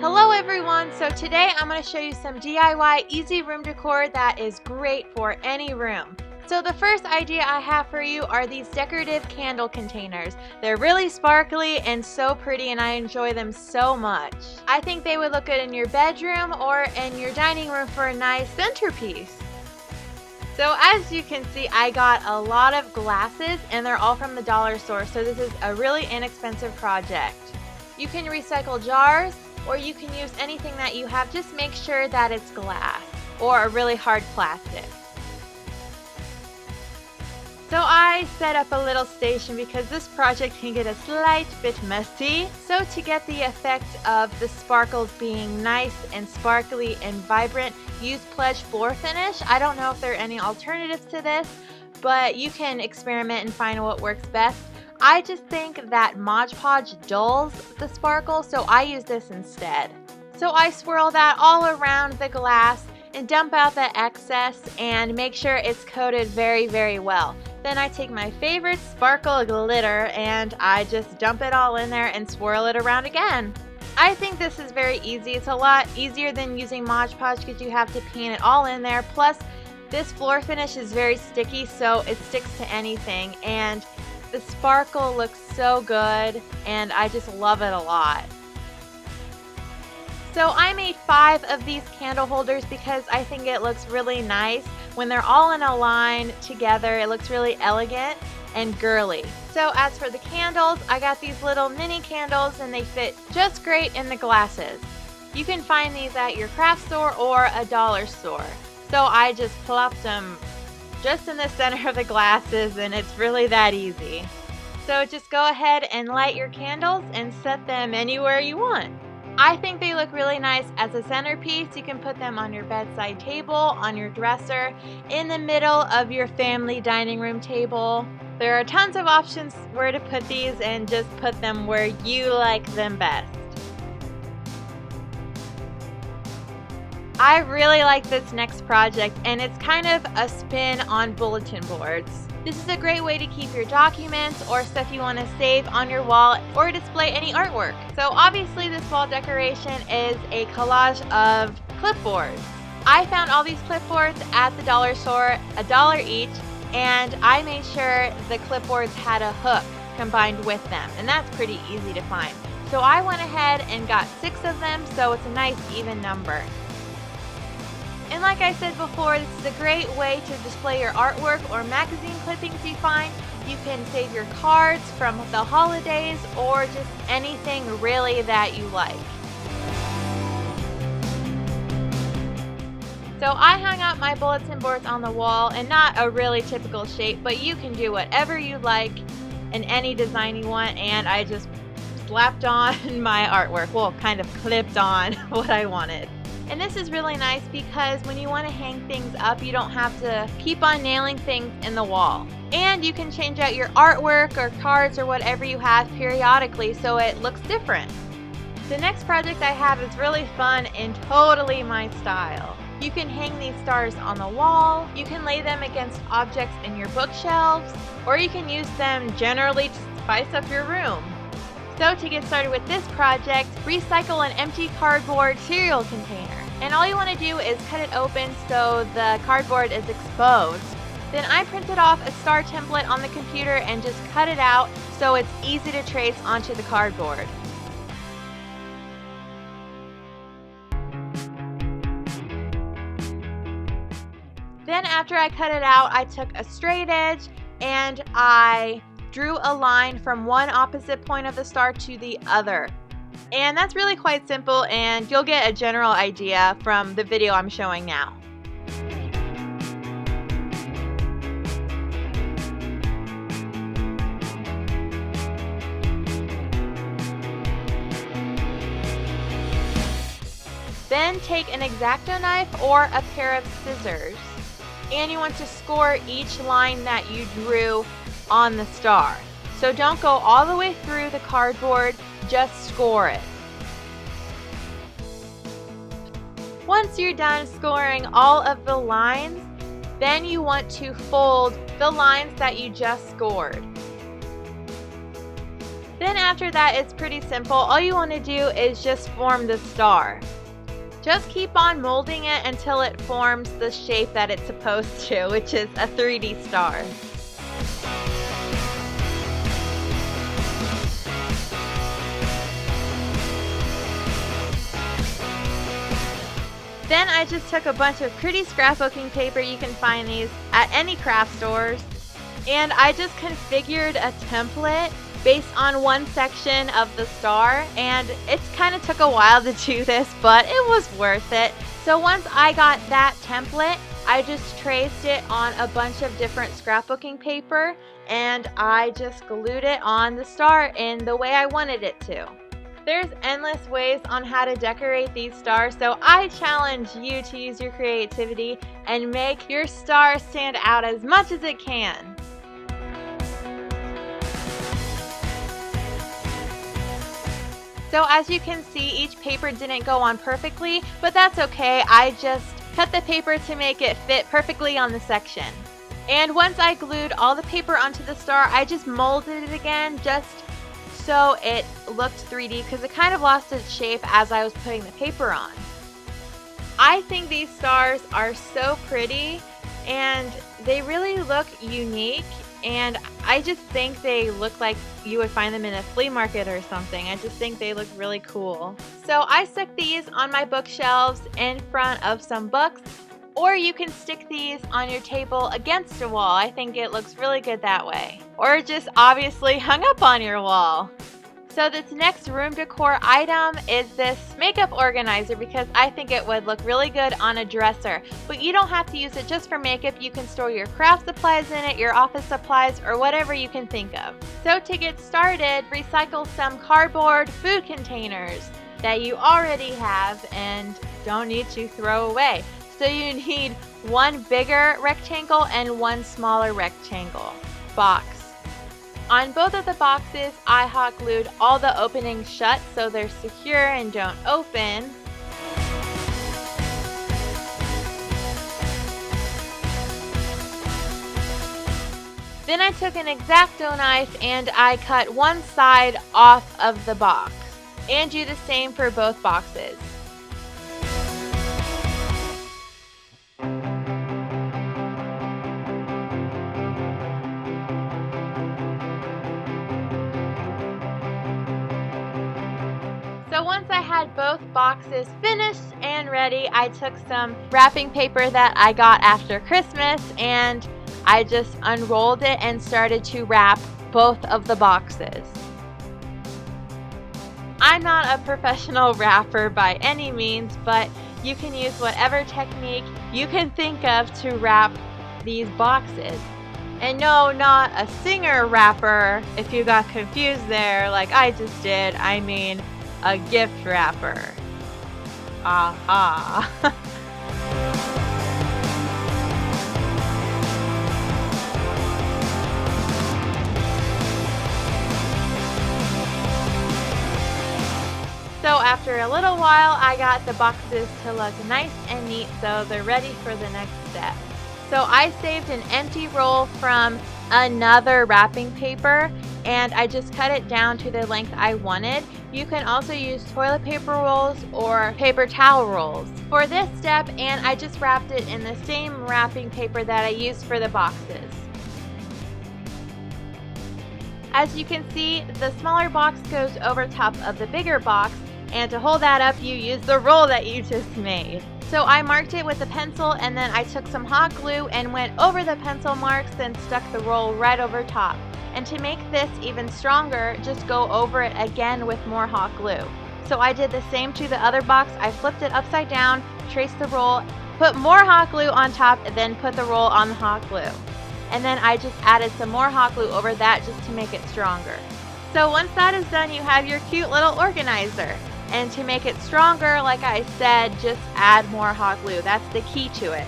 Hello everyone! So today I'm going to show you some DIY easy room decor that is great for any room. So the first idea I have for you are these decorative candle containers. They're really sparkly and so pretty and I enjoy them so much. I think they would look good in your bedroom or in your dining room for a nice centerpiece. So as you can see, I got a lot of glasses and they're all from the dollar store, so this is a really inexpensive project. You can recycle jars or you can use anything that you have, just make sure that it's glass or a really hard plastic. So I set up a little station because this project can get a slight bit messy. So to get the effect of the sparkles being nice and sparkly and vibrant, use Pledge floor finish. I don't know if there are any alternatives to this, but you can experiment and find what works best. I just think that Mod Podge dulls the sparkle, so I use this instead. So I swirl that all around the glass and dump out the excess and make sure it's coated very, very well. Then I take my favorite sparkle glitter and I just dump it all in there and swirl it around again. I think this is very easy. It's a lot easier than using Mod Podge because you have to paint it all in there. Plus, this floor finish is very sticky, so it sticks to anything. And the sparkle looks so good and I just love it a lot. So I made 5 of these candle holders because I think it looks really nice. When they're all in a line together, it looks really elegant and girly. So as for the candles, I got these little mini candles and they fit just great in the glasses. You can find these at your craft store or a dollar store. So I just plopped them just in the center of the glasses and it's really that easy. So just go ahead and light your candles and set them anywhere you want. I think they look really nice as a centerpiece. You can put them on your bedside table, on your dresser, in the middle of your family dining room table. There are tons of options where to put these and just put them where you like them best. I really like this next project and it's kind of a spin on bulletin boards. This is a great way to keep your documents or stuff you want to save on your wall or display any artwork. So obviously this wall decoration is a collage of clipboards. I found all these clipboards at the dollar store, $1 each, and I made sure the clipboards had a hook combined with them, and that's pretty easy to find. So I went ahead and got 6 of them, so it's a nice even number. And like I said before, this is a great way to display your artwork or magazine clippings you find. You can save your cards from the holidays or just anything really that you like. So I hung up my bulletin boards on the wall in not a really typical shape, but you can do whatever you like in any design you want, and I just slapped on my artwork. Well, kind of clipped on what I wanted. And this is really nice because when you want to hang things up, you don't have to keep on nailing things in the wall. And you can change out your artwork or cards or whatever you have periodically so it looks different. The next project I have is really fun and totally my style. You can hang these stars on the wall, you can lay them against objects in your bookshelves, or you can use them generally to spice up your room. So to get started with this project, recycle an empty cardboard cereal container. And all you want to do is cut it open so the cardboard is exposed. Then I printed off a star template on the computer and just cut it out so it's easy to trace onto the cardboard. Then after I cut it out, I took a straight edge and I drew a line from one opposite point of the star to the other. And that's really quite simple and you'll get a general idea from the video I'm showing now. Then take an X-Acto knife or a pair of scissors and you want to score each line that you drew on the star. So don't go all the way through the cardboard, just score it. Once you're done scoring all of the lines, then you want to fold the lines that you just scored. Then after that, it's pretty simple. All you want to do is just form the star. Just keep on molding it until it forms the shape that it's supposed to, which is a 3D star. Then I just took a bunch of pretty scrapbooking paper. You can find these at any craft stores. And I just configured a template based on one section of the star. And it kind of took a while to do this, but it was worth it. So once I got that template, I just traced it on a bunch of different scrapbooking paper. And I just glued it on the star in the way I wanted it to. There's endless ways on how to decorate these stars, so I challenge you to use your creativity and make your star stand out as much as it can. So as you can see, each paper didn't go on perfectly, but that's okay. I just cut the paper to make it fit perfectly on the section. And once I glued all the paper onto the star, I just molded it again just so it looked 3D because it kind of lost its shape as I was putting the paper on. I think these stars are so pretty and they really look unique, and I just think they look like you would find them in a flea market or something. I just think they look really cool. So I stuck these on my bookshelves in front of some books, or you can stick these on your table against a wall. I think it looks really good that way. Or just obviously hung up on your wall. So this next room decor item is this makeup organizer because I think it would look really good on a dresser. But you don't have to use it just for makeup. You can store your craft supplies in it, your office supplies, or whatever you can think of. So to get started, recycle some cardboard food containers that you already have and don't need to throw away. So you need one bigger rectangle and one smaller rectangle box. On both of the boxes, I hot glued all the openings shut so they're secure and don't open. Then I took an X-Acto knife and I cut one side off of the box. And do the same for both boxes. So once I had both boxes finished and ready, I took some wrapping paper that I got after Christmas and I just unrolled it and started to wrap both of the boxes. I'm not a professional wrapper by any means, but you can use whatever technique you can think of to wrap these boxes. And no, not a Singer wrapper, if you got confused there like I just did. I mean a gift wrapper. Aha. So after a little while, I got the boxes to look nice and neat, so they're ready for the next step. So I saved an empty roll from another wrapping paper and I just cut it down to the length I wanted. You can also use toilet paper rolls or paper towel rolls for this step, and I just wrapped it in the same wrapping paper that I used for the boxes. As you can see, the smaller box goes over top of the bigger box, and to hold that up you use the roll that you just made. So I marked it with a pencil and then I took some hot glue and went over the pencil marks and stuck the roll right over top. And to make this even stronger, just go over it again with more hot glue. So I did the same to the other box. I flipped it upside down, traced the roll, put more hot glue on top, and then put the roll on the hot glue. And then I just added some more hot glue over that just to make it stronger. So once that is done, you have your cute little organizer. And to make it stronger, like I said, just add more hot glue. That's the key to it.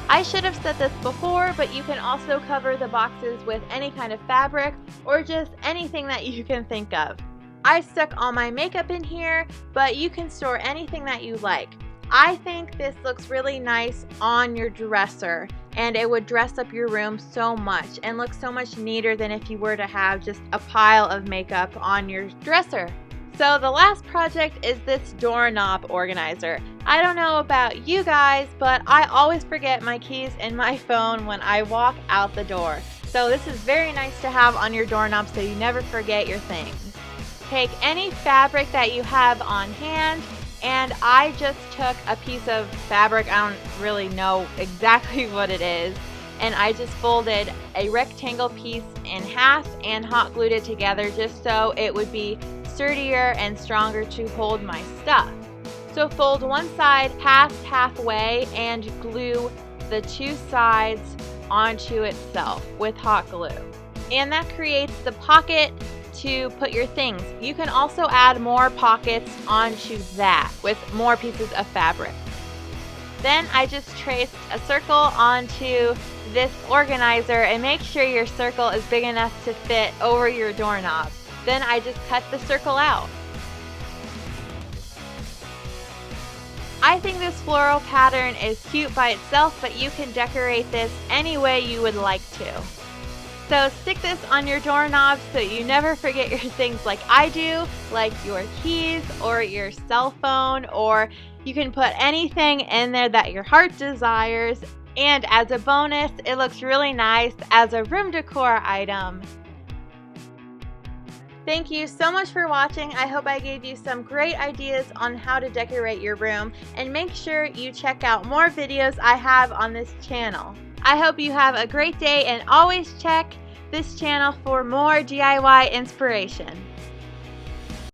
I should have said this before, but you can also cover the boxes with any kind of fabric or just anything that you can think of. I stuck all my makeup in here, but you can store anything that you like. I think this looks really nice on your dresser. and it would dress up your room so much and look so much neater than if you were to have just a pile of makeup on your dresser. So the last project is this doorknob organizer. I don't know about you guys, but I always forget my keys and my phone when I walk out the door. So this is very nice to have on your doorknob so you never forget your things. Take any fabric that you have on hand, and I just took a piece of fabric, I don't really know exactly what it is, and I just folded a rectangle piece in half and hot glued it together just so it would be sturdier and stronger to hold my stuff. So fold one side past halfway and glue the two sides onto itself with hot glue. And that creates the pocket to put your things. You can also add more pockets onto that with more pieces of fabric. Then I just traced a circle onto this organizer, and make sure your circle is big enough to fit over your doorknob. Then I just cut the circle out. I think this floral pattern is cute by itself, but you can decorate this any way you would like to. So stick this on your doorknob so you never forget your things like I do, like your keys or your cell phone, or you can put anything in there that your heart desires. And as a bonus, it looks really nice as a room decor item. Thank you so much for watching. I hope I gave you some great ideas on how to decorate your room, and make sure you check out more videos I have on this channel. I hope you have a great day, and always check this channel for more DIY inspiration.